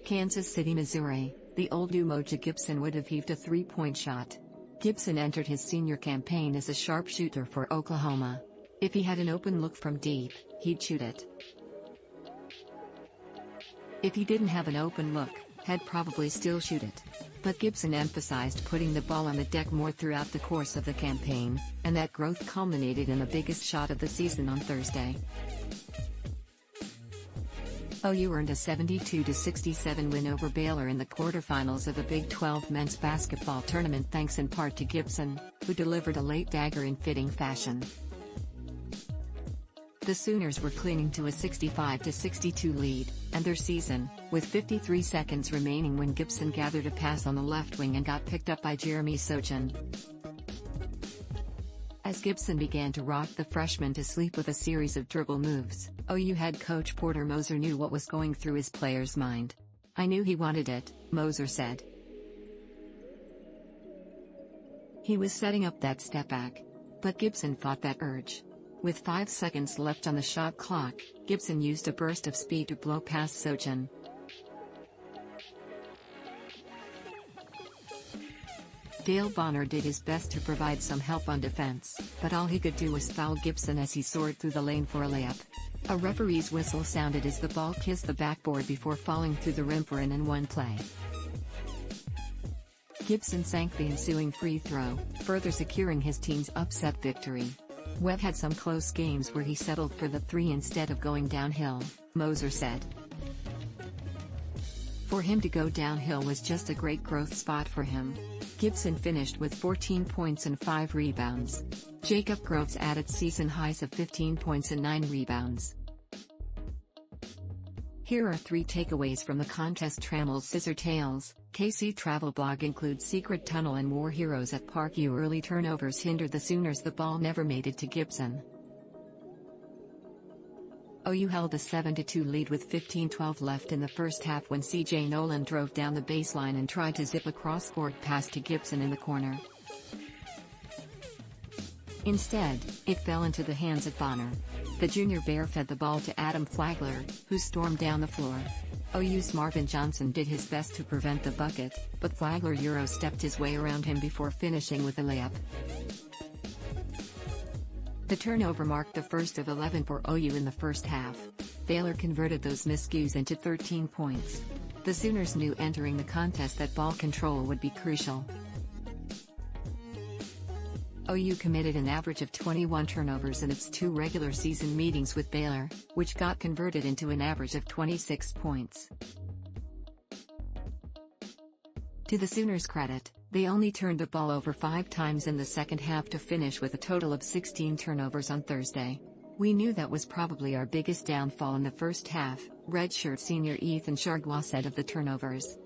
Kansas City, Missouri, the old Umoja Gibson would have heaved a three-point shot. Gibson entered his senior campaign as a sharpshooter for Oklahoma. If he had an open look from deep, he'd shoot it. If he didn't have an open look, he'd probably still shoot it. But Gibson emphasized putting the ball on the deck more throughout the course of the campaign, and that growth culminated in the biggest shot of the season on Thursday. OU earned a 72-67 win over Baylor in the quarterfinals of the Big 12 men's basketball tournament thanks in part to Gibson, who delivered a late dagger in fitting fashion. The Sooners were clinging to a 65-62 lead, and their season, with 53 seconds remaining when Gibson gathered a pass on the left wing and got picked up by Jeremy Sochan. As Gibson began to rock the freshman to sleep with a series of dribble moves, OU head coach Porter Moser knew what was going through his player's mind. "I knew he wanted it," Moser said. He was setting up that step back. But Gibson fought that urge. With 5 seconds left on the shot clock, Gibson used a burst of speed to blow past Sochan. Dale Bonner did his best to provide some help on defense, but all he could do was foul Gibson as he soared through the lane for a layup. A referee's whistle sounded as the ball kissed the backboard before falling through the rim for an and-one play. Gibson sank the ensuing free throw, further securing his team's upset victory. Webb had some close games where he settled for the three instead of going downhill, Moser said. For him to go downhill was just a great growth spot for him. Gibson finished with 14 points and 5 rebounds. Jacob Groves added season highs of 15 points and 9 rebounds. Here are 3 takeaways from the contest. Tramel's ScissorTales, KC travelblog includes secret tunnel and war heroes at Park U. Early turnovers hindered the Sooners. The ball never made it to Gibson. OU held a 7-2 lead with 15:12 left in the first half when CJ Noland drove down the baseline and tried to zip a cross-court pass to Gibson in the corner. Instead, it fell into the hands of Bonner. The junior Bear fed the ball to Adam Flagler, who stormed down the floor. OU's Marvin Johnson did his best to prevent the bucket, but Flagler Euro-stepped his way around him before finishing with a layup. The turnover marked the first of 11 for OU in the first half. Baylor converted those miscues into 13 points. The Sooners knew entering the contest that ball control would be crucial. OU committed an average of 21 turnovers in its 2 regular season meetings with Baylor, which got converted into an average of 26 points. To the Sooners' credit, they only turned the ball over 5 times in the second half to finish with a total of 16 turnovers on Thursday. "We knew that was probably our biggest downfall in the first half," redshirt senior Ethan Chargois said of the turnovers.